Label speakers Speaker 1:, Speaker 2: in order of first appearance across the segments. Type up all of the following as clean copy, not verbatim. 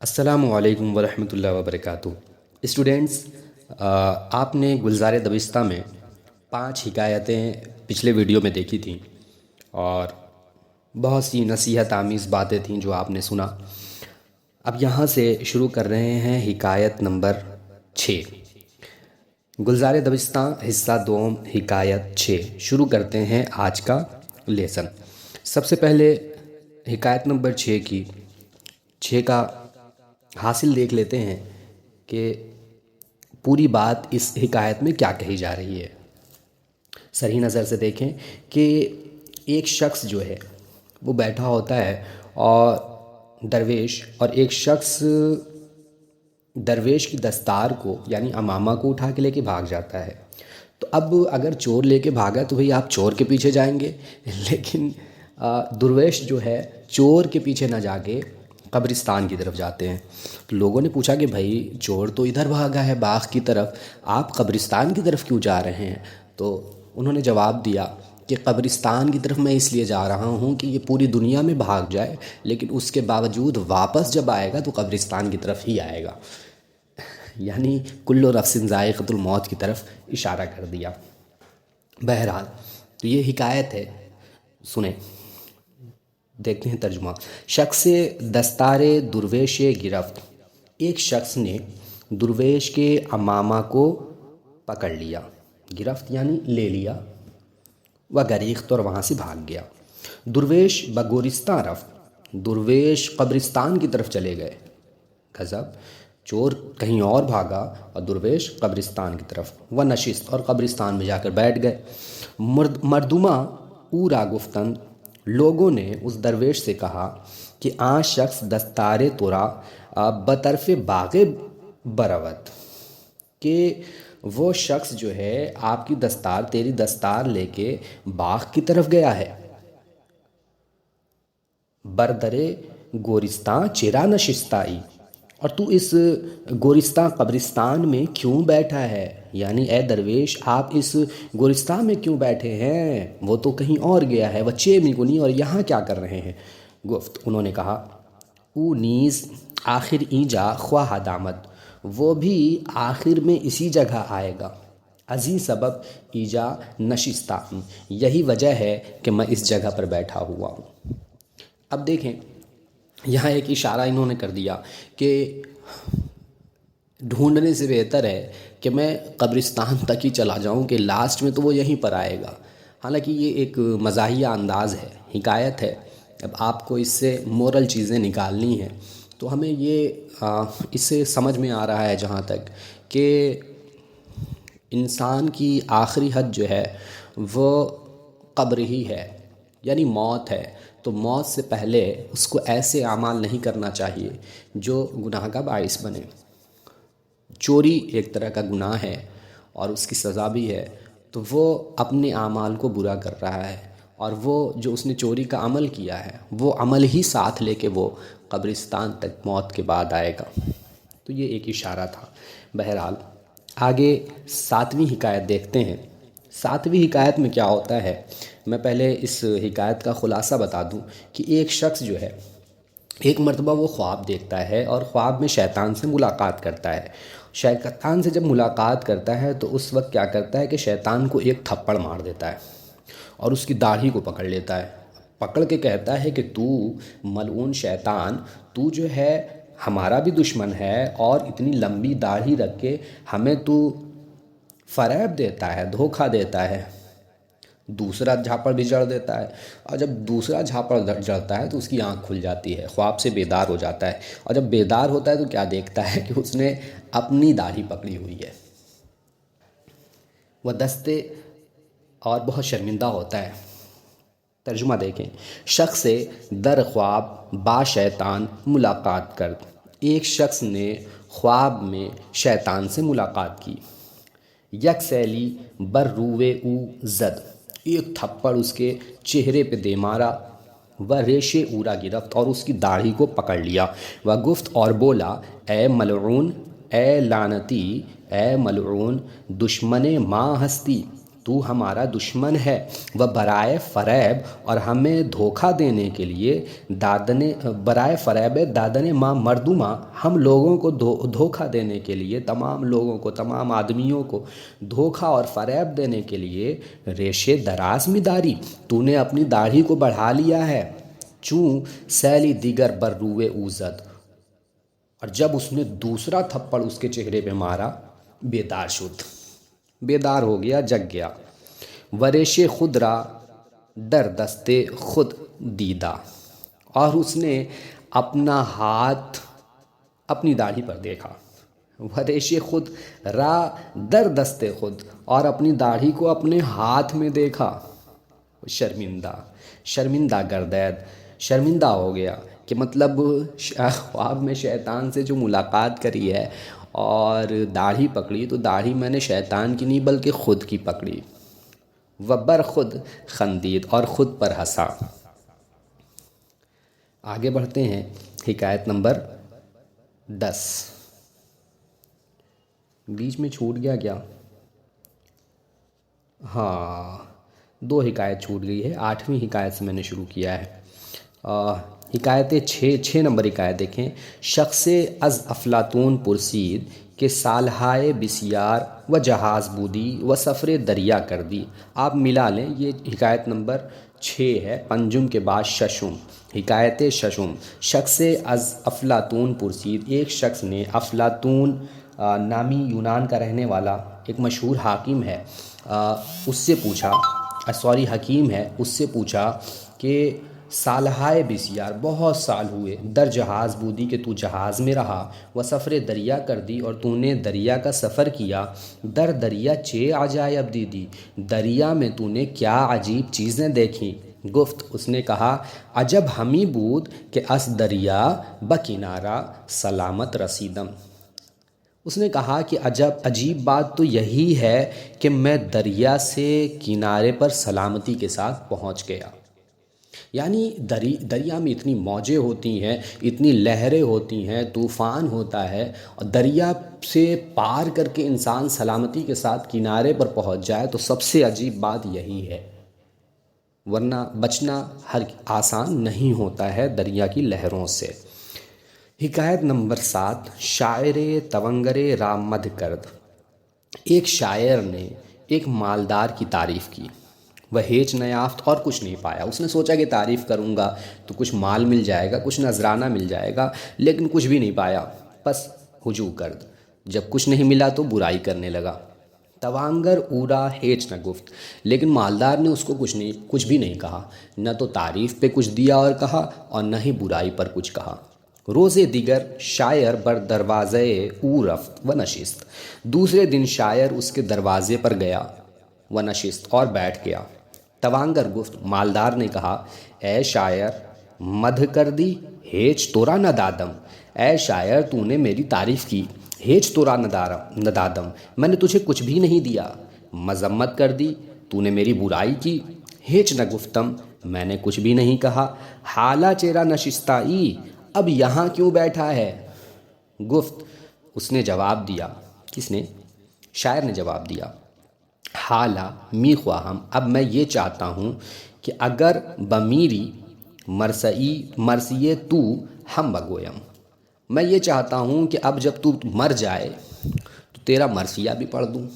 Speaker 1: السلام علیکم ورحمۃ اللہ وبرکاتہ۔ اسٹوڈینٹس، آپ نے گلزار دبستہ میں 5 حکایتیں پچھلے ویڈیو میں دیکھی تھیں اور بہت سی نصیحت آمیز باتیں تھیں جو آپ نے سنا۔ اب یہاں سے شروع کر رہے ہیں حکایت نمبر 6۔ گلزار دبستہ حصہ دوم حکایت 6 شروع کرتے ہیں آج کا لیسن۔ سب سے پہلے حکایت نمبر 6 کا حاصل دیکھ لیتے ہیں کہ پوری بات اس حکایت میں کیا کہی جا رہی ہے۔ صریح نظر سے دیکھیں کہ ایک شخص جو ہے وہ بیٹھا ہوتا ہے اور ایک شخص درویش کی دستار کو یعنی عمامہ کو اٹھا کے لے کے بھاگ جاتا ہے۔ تو اب اگر چور لے کے بھاگا تو بھئی آپ چور کے پیچھے جائیں گے، لیکن درویش جو ہے چور کے پیچھے نہ جا کے قبرستان کی طرف جاتے ہیں۔ تو لوگوں نے پوچھا کہ بھائی چور تو ادھر بھاگا ہے باغ کی طرف، آپ قبرستان کی طرف کیوں جا رہے ہیں؟ تو انہوں نے جواب دیا کہ قبرستان کی طرف میں اس لیے جا رہا ہوں کہ یہ پوری دنیا میں بھاگ جائے لیکن اس کے باوجود واپس جب آئے گا تو قبرستان کی طرف ہی آئے گا، یعنی کل نفس ذائقۃ الموت کی طرف اشارہ کر دیا۔ بہرحال تو یہ حکایت ہے، سنیں، دیکھتے ہیں ترجمہ۔ شخص دستار درویش گرفت، ایک شخص نے درویش کے عمامہ کو پکڑ لیا، گرفت یعنی لے لیا، و گریخت اور وہاں سے بھاگ گیا۔ درویش بگورستان رفت، درویش قبرستان کی طرف چلے گئے۔ غضب، چور کہیں اور بھاگا اور درویش قبرستان کی طرف، و نشست اور قبرستان میں جا کر بیٹھ گئے۔ مردمہ او را گفتند، لوگوں نے اس درویش سے کہا کہ آن شخص دستار تورا بطرف باغ برود، کہ وہ شخص جو ہے آپ کی دستار، تیری دستار لے کے باغ کی طرف گیا ہے۔ بردر گورستان چرا نشستائی، اور تو اس گورستان قبرستان میں کیوں بیٹھا ہے؟ یعنی اے درویش آپ اس گورستان میں کیوں بیٹھے ہیں؟ وہ تو کہیں اور گیا ہے، وچے میگنی، اور یہاں کیا کر رہے ہیں؟ گفت، انہوں نے کہا، او نیز آخر اینجا خواہ دامت، وہ بھی آخر میں اسی جگہ آئے گا۔ ازیں سبب ایجا نشستہ، یہی وجہ ہے کہ میں اس جگہ پر بیٹھا ہوا ہوں۔ اب دیکھیں یہاں ایک اشارہ انہوں نے کر دیا کہ ڈھونڈنے سے بہتر ہے کہ میں قبرستان تک ہی چلا جاؤں کہ لاسٹ میں تو وہ یہیں پر آئے گا۔ حالانکہ یہ ایک مزاحیہ انداز ہے، حکایت ہے، اب آپ کو اس سے مورل چیزیں نکالنی ہیں تو ہمیں یہ اس سے سمجھ میں آ رہا ہے جہاں تک کہ انسان کی آخری حد جو ہے وہ قبر ہی ہے، یعنی موت ہے۔ تو موت سے پہلے اس کو ایسے اعمال نہیں کرنا چاہیے جو گناہ کا باعث بنے۔ چوری ایک طرح کا گناہ ہے اور اس کی سزا بھی ہے، تو وہ اپنے اعمال کو برا کر رہا ہے، اور وہ جو اس نے چوری کا عمل کیا ہے وہ عمل ہی ساتھ لے کے وہ قبرستان تک موت کے بعد آئے گا۔ تو یہ ایک اشارہ تھا۔ بہرحال آگے 7ویں حکایت دیکھتے ہیں۔ 7ویں حکایت میں کیا ہوتا ہے، میں پہلے اس حکایت کا خلاصہ بتا دوں کہ ایک شخص جو ہے ایک مرتبہ وہ خواب دیکھتا ہے اور خواب میں شیطان سے ملاقات کرتا ہے۔ شیطان سے جب ملاقات کرتا ہے تو اس وقت کیا کرتا ہے کہ شیطان کو ایک تھپڑ مار دیتا ہے اور اس کی داڑھی کو پکڑ لیتا ہے، پکڑ کے کہتا ہے کہ تو ملعون شیطان، تو جو ہے ہمارا بھی دشمن ہے اور اتنی لمبی داڑھی رکھ کے ہمیں تو فریب دیتا ہے، دھوکہ دیتا ہے۔ دوسرا جھاپڑ بھی جڑ دیتا ہے، اور جب دوسرا جھاپڑ جڑتا ہے تو اس کی آنکھ کھل جاتی ہے، خواب سے بیدار ہو جاتا ہے، اور جب بیدار ہوتا ہے تو کیا دیکھتا ہے کہ اس نے اپنی داڑھی پکڑی ہوئی ہے، وہ دستے، اور بہت شرمندہ ہوتا ہے۔ ترجمہ دیکھیں۔ شخص در خواب با شیطان ملاقات کرد، ایک شخص نے خواب میں شیطان سے ملاقات کی۔ یک سیلی بر روے او زد، ایک تھپڑ اس کے چہرے پہ دے مارا، و ریشے اورا گرفت، اور اس کی داڑھی کو پکڑ لیا، و گفت اور بولا، اے ملعون، اے لعنتی، اے ملعون، دشمن ماں ہستی، تو ہمارا دشمن ہے، و برائے فریب اور ہمیں دھوکہ دینے کے لیے برائے فریب دادن ما مردما، ہم لوگوں کو دھوکہ دینے کے لیے، تمام لوگوں کو، تمام آدمیوں کو دھوکہ اور فریب دینے کے لیے ریشے دراز میں داری، تو نے اپنی داڑھی کو بڑھا لیا ہے، چوں سیلی دیگر بر روئے اوزد، اور جب اس نے دوسرا تھپڑ اس کے چہرے پہ مارا بیدار شد، بیدار ہو گیا، جگ گیا، وریش خود را در دستے خود دیدہ، اور اس نے اپنا ہاتھ اپنی داڑھی پر دیکھا، وریش خود را در دستے خود، اور اپنی داڑھی کو اپنے ہاتھ میں دیکھا، شرمندہ، شرمندہ گردید، شرمندہ ہو گیا، کہ مطلب خواب میں شیطان سے جو ملاقات کری ہے اور داڑھی پکڑی، تو داڑھی میں نے شیطان کی نہیں بلکہ خود کی پکڑی، وبر خود خندید، اور خود پر ہنسا۔ آگے بڑھتے ہیں، حکایت نمبر 10۔ بیچ میں چھوٹ گیا کیا؟ ہاں، 2 حکایت چھوٹ گئی ہے، 8ویں حکایت سے میں نے شروع کیا ہے۔ حکایت 6 نمبر حکایت دیکھیں۔ شخص از افلاطون پرسید کہ سالہائے بسیار و جہاز بودی و سفر دریا کر دی۔ آپ ملا لیں، یہ حکایت نمبر 6 ہے، پنجم کے بعد ششم، حکایت ششم۔ شخص از افلاطون پرسید، ایک شخص نے، افلاطون نامی یونان کا رہنے والا ایک مشہور حاکم ہے، اس سے پوچھا، حکیم ہے، اس سے پوچھا کہ سالہائے بسیار، بہت سال ہوئے، در جہاز بودی کہ تو جہاز میں رہا، وہ سفر دریا کر دی اور تو نے دریا کا سفر کیا، در دریا چے عجائب دیدی، دریا میں تو نے کیا عجیب چیزیں دیکھیں۔ گفت، اس نے کہا، عجب ہمی بود کہ اس دریا بکنارہ سلامت رسیدم۔ اس نے کہا کہ عجیب بات تو یہی ہے کہ میں دریا سے کنارے پر سلامتی کے ساتھ پہنچ گیا۔ یعنی دریا میں اتنی موجیں ہوتی ہیں، اتنی لہریں ہوتی ہیں، طوفان ہوتا ہے، اور دریا سے پار کر کے انسان سلامتی کے ساتھ کنارے پر پہنچ جائے تو سب سے عجیب بات یہی ہے، ورنہ بچنا ہر آسان نہیں ہوتا ہے دریا کی لہروں سے۔ حکایت نمبر 7۔ شاعر تونگر را مدھ کرد۔ ایک شاعر نے ایک مالدار کی تعریف کی، وہ ہیچ نہ یافت، اور کچھ نہیں پایا۔ اس نے سوچا کہ تعریف کروں گا تو کچھ مال مل جائے گا، کچھ نذرانہ مل جائے گا، لیکن کچھ بھی نہیں پایا، بس ہجو کرد، جب کچھ نہیں ملا تو برائی کرنے لگا۔ توانگر اورا ہیچ نہ گفت، لیکن مالدار نے اس کو کچھ بھی نہیں کہا، نہ تو تعریف پہ کچھ دیا اور کہا، اور نہ ہی برائی پر کچھ کہا۔ روز دیگر شاعر بر دروازے او رفت و نشست۔ دوسرے دن شاعر اس کے دروازے پر گیا، و نشست، اور بیٹھ گیا۔ توانگر گفت، مالدار نے کہا، اے شاعر، مدھ کر دی، ہیچ تورا ندادم۔ اے شاعر، تو نے میری تعریف کی، ہیچ تورا ندادم، میں نے تجھے کچھ بھی نہیں دیا۔ مذمت کر دی، تو نے میری برائی کی، ہیچ نہ گفتم، میں نے کچھ بھی نہیں کہا۔ حالا چیرا نشستائی، اب یہاں کیوں بیٹھا ہے؟ گفت، اس نے جواب دیا، کس نے؟ شاعر نے جواب دیا، حالا می خواہم، اب میں یہ چاہتا ہوں کہ اگر بمیری مرثیے تو ہم بگویم، میں یہ چاہتا ہوں کہ اب جب تو مر جائے تو تیرا مرثیہ بھی پڑھ دوں۔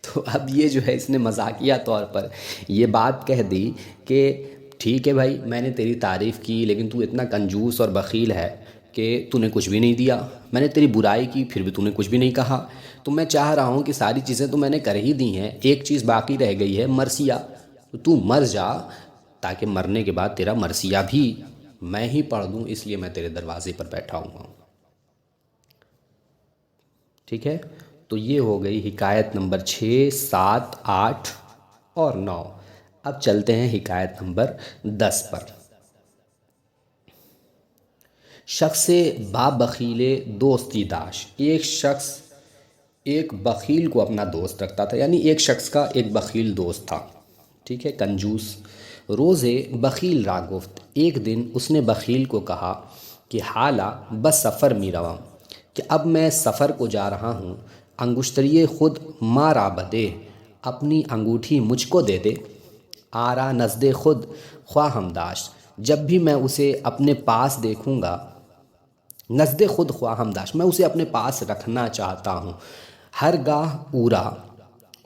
Speaker 1: تو اب یہ جو ہے، اس نے مذاقیہ طور پر یہ بات کہہ دی کہ ٹھیک ہے بھائی، میں نے تیری تعریف کی، لیکن تو اتنا کنجوس اور بخیل ہے کہ تو نے کچھ بھی نہیں دیا۔ میں نے تیری برائی کی، پھر بھی تو نے کچھ بھی نہیں کہا۔ تو میں چاہ رہا ہوں کہ ساری چیزیں تو میں نے کر ہی دی ہیں، ایک چیز باقی رہ گئی ہے، مرثیہ، تو مر جا تاکہ مرنے کے بعد تیرا مرثیہ بھی میں ہی پڑھ دوں، اس لیے میں تیرے دروازے پر بیٹھا ہوں۔ ٹھیک ہے، تو یہ ہو گئی حکایت نمبر 6، 7، 8 اور 9۔ اب چلتے ہیں حکایت نمبر 10 پر۔ شخص با بخیل دوستی داش، ایک شخص ایک بخیل کو اپنا دوست رکھتا تھا، یعنی ایک شخص کا ایک بخیل دوست تھا، ٹھیک ہے، کنجوس۔ روزے بخیل را گفت، ایک دن اس نے بخیل کو کہا کہ حالا بس سفر می روم، کہ اب میں سفر کو جا رہا ہوں، انگشتری خود مارا بدے، اپنی انگوٹھی مجھ کو دے دے، آرا نزد خود خواہ ہم داشت، جب بھی میں اسے اپنے پاس دیکھوں گا، نزد خود خواہم داشت، میں اسے اپنے پاس رکھنا چاہتا ہوں، ہر گاہ اورا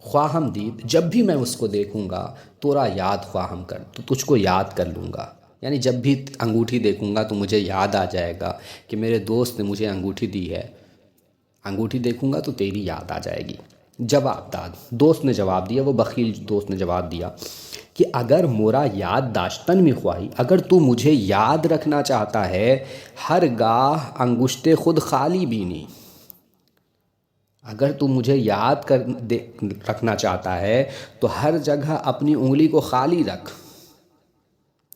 Speaker 1: خواہم دید، جب بھی میں اس کو دیکھوں گا، تورا یاد خواہم کر، تو تجھ کو یاد کر لوں گا، یعنی جب بھی انگوٹھی دیکھوں گا تو مجھے یاد آ جائے گا کہ میرے دوست نے مجھے انگوٹھی دی ہے، انگوٹھی دیکھوں گا تو تیری یاد آ جائے گی۔ جواب داد، دوست نے جواب دیا، وہ بخیل دوست نے جواب دیا کہ اگر مورا یاد داشتن میں خواہی، اگر تو مجھے یاد رکھنا چاہتا ہے، ہر گاہ انگشت خود خالی بینی، اگر تو مجھے یاد رکھنا چاہتا ہے تو ہر جگہ اپنی انگلی کو خالی رکھ،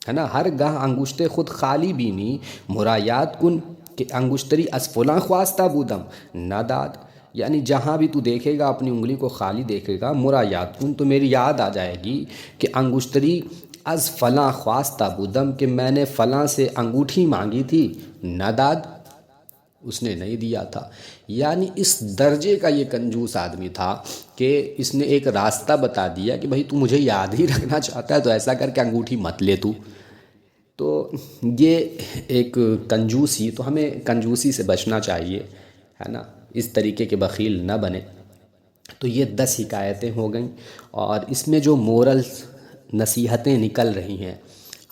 Speaker 1: ہے نا، ہر گاہ انگشت خود خالی بینی، مورا یاد کن کہ انگشتری از فلاں خواستہ بودم نداد، یعنی جہاں بھی تو دیکھے گا اپنی انگلی کو خالی دیکھے گا، مورا یاد کن، تو میری یاد آ جائے گی کہ انگشتری از فلاں خواستہ بودم، کہ میں نے فلاں سے انگوٹھی مانگی تھی، نداد، اس نے نہیں دیا تھا۔ یعنی اس درجے کا یہ کنجوس آدمی تھا کہ اس نے ایک راستہ بتا دیا کہ بھائی تو مجھے یاد ہی رکھنا چاہتا ہے تو ایسا کر کے انگوٹھی مت لے تو یہ ایک کنجوسی، تو ہمیں کنجوسی سے بچنا چاہیے، ہے نا، اس طریقے کے بخیل نہ بنے۔ تو یہ 10 حکایتیں ہو گئیں، اور اس میں جو مورل نصیحتیں نکل رہی ہیں،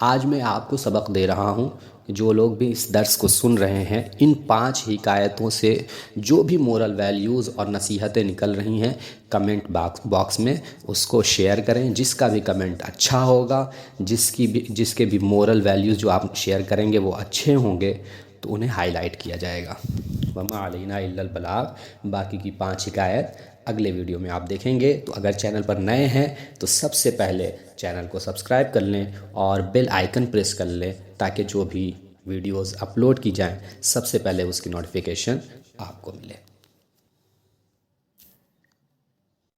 Speaker 1: آج میں آپ کو سبق دے رہا ہوں، جو لوگ بھی اس درس کو سن رہے ہیں، ان 5 حکایتوں سے جو بھی مورل ویلیوز اور نصیحتیں نکل رہی ہیں، کمنٹ باکس میں اس کو شیئر کریں، جس کا بھی کمنٹ اچھا ہوگا، جس کے بھی مورل ویلیوز جو آپ شیئر کریں گے وہ اچھے ہوں گے، تو انہیں ہائی لائٹ کیا جائے گا۔ وما علینا الا البلاغ، باقی کی 5 حکایت اگلے ویڈیو میں آپ دیکھیں گے۔ تو اگر چینل پر نئے ہیں تو سب سے پہلے چینل کو سبسکرائب کر لیں اور بیل آئیکن پریس کر لیں، تاکہ جو بھی ویڈیوز اپلوڈ کی جائیں سب سے پہلے اس کی نوٹیفیکیشن آپ کو ملے۔